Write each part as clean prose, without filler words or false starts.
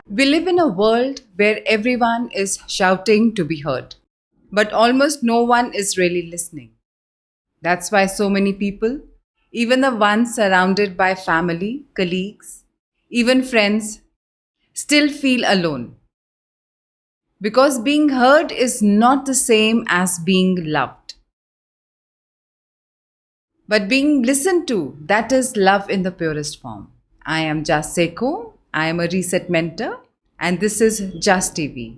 We live in a world where everyone is shouting to be heard, but almost no one is really listening. That's why so many people, even the ones surrounded by family, colleagues, even friends, still feel alone. Because being heard is not the same as being loved. But being listened to, that is love in the purest form. I am Jas Sekhhon. I am a reset mentor, and this is JAS TV.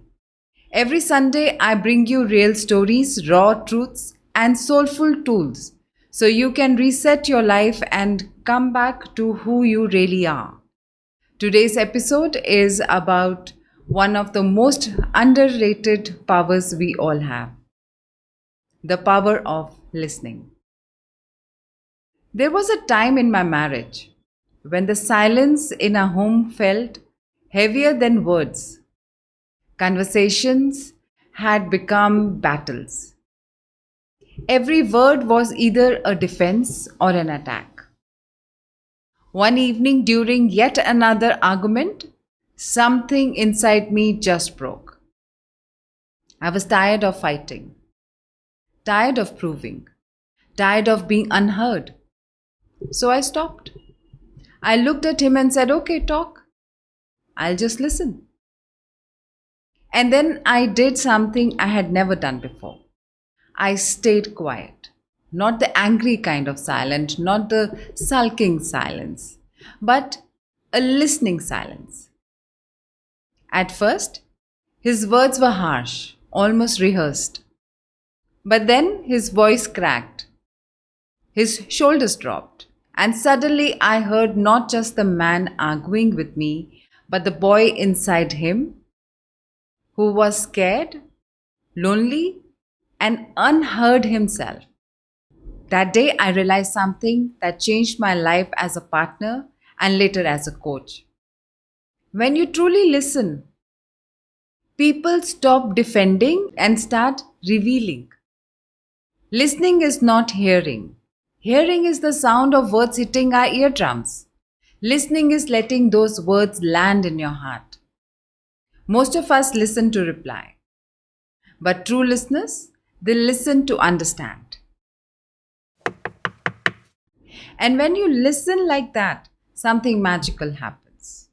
Every Sunday, I bring you real stories, raw truths, and soulful tools so you can reset your life and come back to who you really are. Today's episode is about one of the most underrated powers we all have, the power of listening. There was a time in my marriage when the silence in our home felt heavier than words. Conversations had become battles. Every word was either a defense or an attack. One evening, during yet another argument, something inside me just broke. I was tired of fighting, tired of proving, tired of being unheard. So I stopped. I looked at him and said, "Okay, talk. I'll just listen." And then I did something I had never done before. I stayed quiet. Not the angry kind of silence, not the sulking silence, but a listening silence. At first, his words were harsh, almost rehearsed. But then his voice cracked. His shoulders dropped. And suddenly I heard not just the man arguing with me, but the boy inside him who was scared, lonely, and unheard himself. That day I realized something that changed my life as a partner and later as a coach. When you truly listen, people stop defending and start revealing. Listening is not hearing. Hearing is the sound of words hitting our eardrums. Listening is letting those words land in your heart. Most of us listen to reply. But true listeners, they listen to understand. And when you listen like that, something magical happens.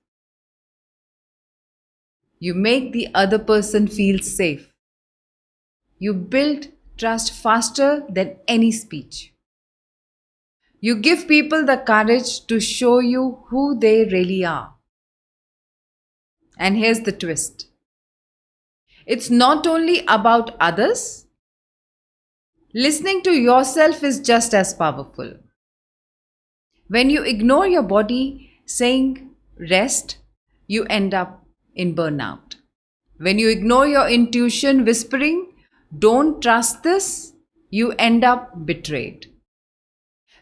You make the other person feel safe. You build trust faster than any speech. You give people the courage to show you who they really are. And here's the twist. It's not only about others. Listening to yourself is just as powerful. When you ignore your body saying rest, you end up in burnout. When you ignore your intuition whispering, "Don't trust this," you end up betrayed.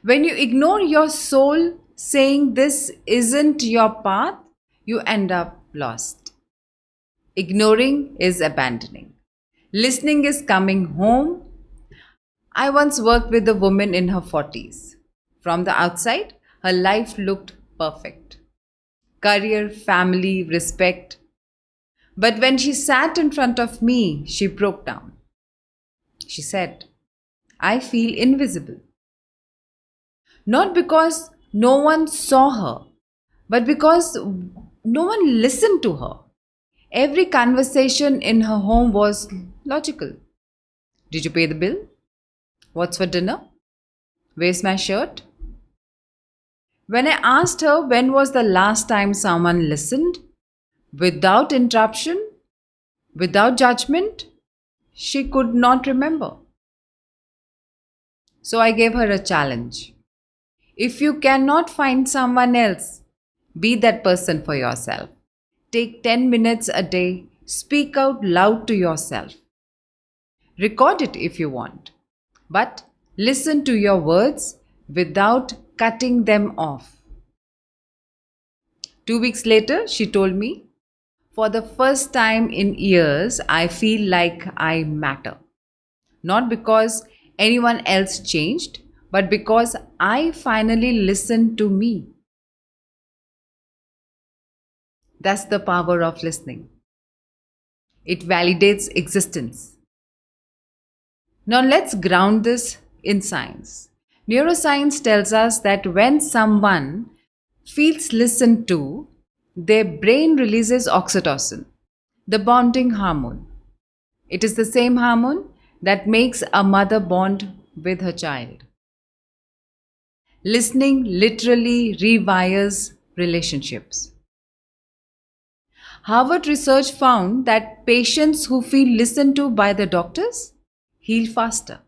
When you ignore your soul saying this isn't your path, you end up lost. Ignoring is abandoning. Listening is coming home. I once worked with a woman in her 40s. From the outside, her life looked perfect. Career, family, respect. But when she sat in front of me, she broke down. She said, "I feel invisible." Not because no one saw her, but because no one listened to her. Every conversation in her home was logical. "Did you pay the bill? What's for dinner? Where's my shirt?" When I asked her when was the last time someone listened, without interruption, without judgment, she could not remember. So I gave her a challenge. If you cannot find someone else, be that person for yourself. Take 10 minutes a day, speak out loud to yourself. Record it if you want, but listen to your words without cutting them off. 2 weeks later, she told me, "For the first time in years, I feel like I matter. Not because anyone else changed, but because I finally listened to me. That's the power of listening. It validates existence. Now let's ground this in science. Neuroscience tells us that when someone feels listened to, their brain releases oxytocin, the bonding hormone. It is the same hormone that makes a mother bond with her child. Listening literally rewires relationships. Harvard research found that patients who feel listened to by the doctors heal faster.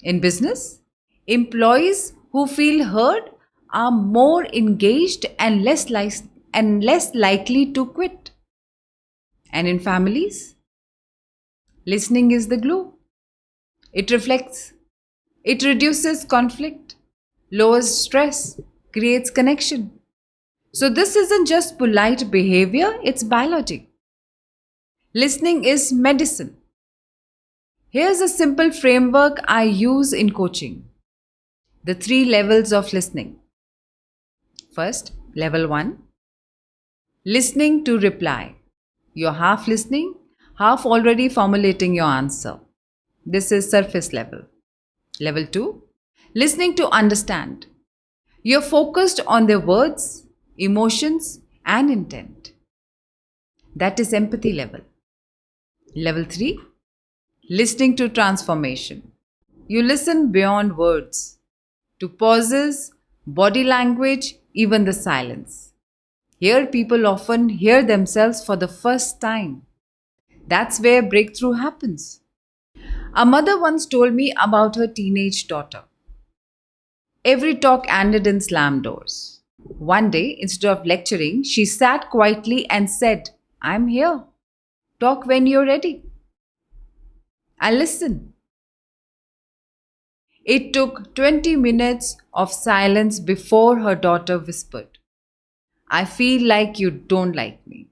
In business, employees who feel heard are more engaged and less likely to quit. And in families, listening is the glue. It reflects, it reduces conflict, lowers stress, creates connection. So this isn't just polite behavior, it's biology. Listening is medicine. Here's a simple framework I use in coaching. The 3 levels of listening. First, level 1, listening to reply. You're half listening, half already formulating your answer. This is surface level. Level 2, listening to understand. You're focused on their words, emotions, and intent. That is empathy level. Level 3, listening to transformation. You listen beyond words, to pauses, body language, even the silence. Here, people often hear themselves for the first time. That's where breakthrough happens. A mother once told me about her teenage daughter. Every talk ended in slam doors. One day, instead of lecturing, she sat quietly and said, "I'm here. Talk when you're ready. I'll listen." It took 20 minutes of silence before her daughter whispered, "I feel like you don't like me."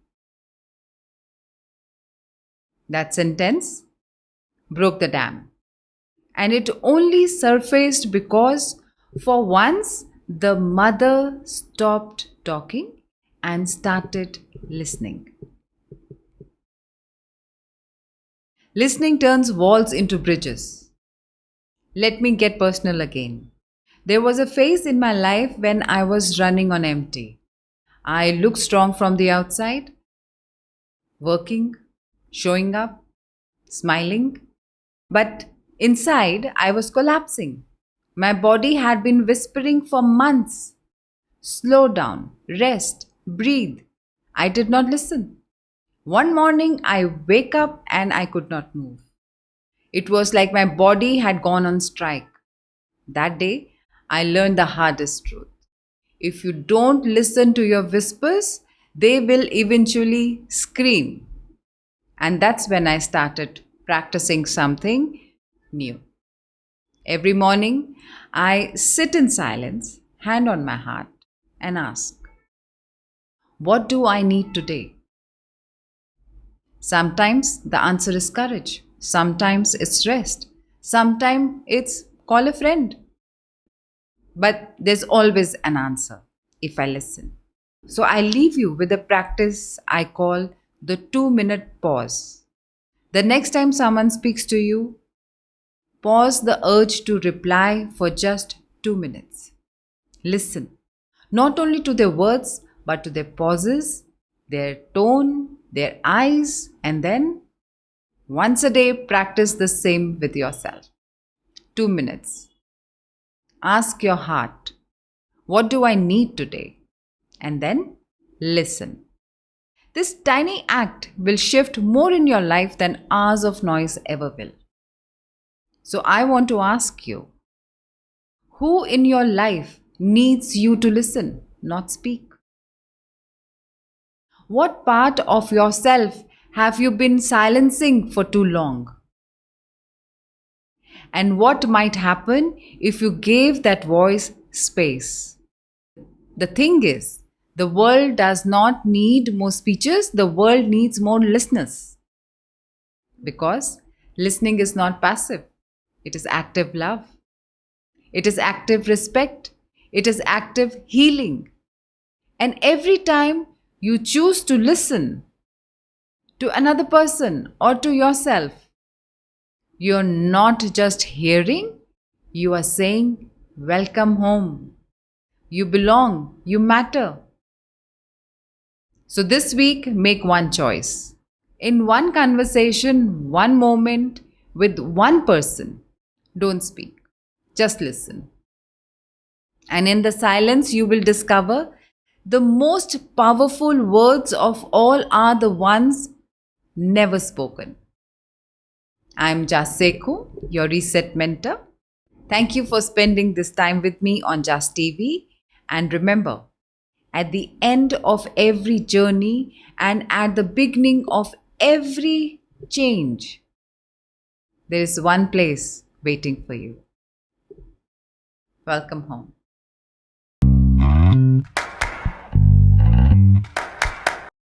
That sentence broke the dam. And it only surfaced because, for once, the mother stopped talking and started listening. Listening turns walls into bridges. Let me get personal again. There was a phase in my life when I was running on empty. I looked strong from the outside, working, showing up, smiling. But inside, I was collapsing. My body had been whispering for months. Slow down, rest, breathe. I did not listen. One morning, I wake up and I could not move. It was like my body had gone on strike. That day, I learned the hardest truth. If you don't listen to your whispers, they will eventually scream. And that's when I started practicing something new. Every morning, I sit in silence, hand on my heart, and ask, what do I need today? Sometimes the answer is courage. Sometimes it's rest. Sometimes it's call a friend. But there's always an answer if I listen. So I leave you with a practice I call the 2-minute pause. The next time someone speaks to you, pause the urge to reply for just 2 minutes. Listen, not only to their words, but to their pauses, their tone, their eyes, and then once a day, practice the same with yourself. 2 minutes. Ask your heart, what do I need today? And then listen. This tiny act will shift more in your life than hours of noise ever will. So I want to ask you, who in your life needs you to listen, not speak? What part of yourself have you been silencing for too long? And what might happen if you gave that voice space? The thing is, the world does not need more speeches, the world needs more listeners. Because listening is not passive, it is active love. It is active respect. It is active healing. And every time you choose to listen to another person or to yourself, you're not just hearing, you are saying, welcome home. You belong, you matter. So this week, make one choice. In one conversation, one moment with one person, don't speak, just listen. And in the silence, you will discover the most powerful words of all are the ones never spoken. I'm Jas Sekhhon, your reset mentor. Thank you for spending this time with me on JAS TV. And remember, at the end of every journey and at the beginning of every change, there is one place waiting for you. Welcome home.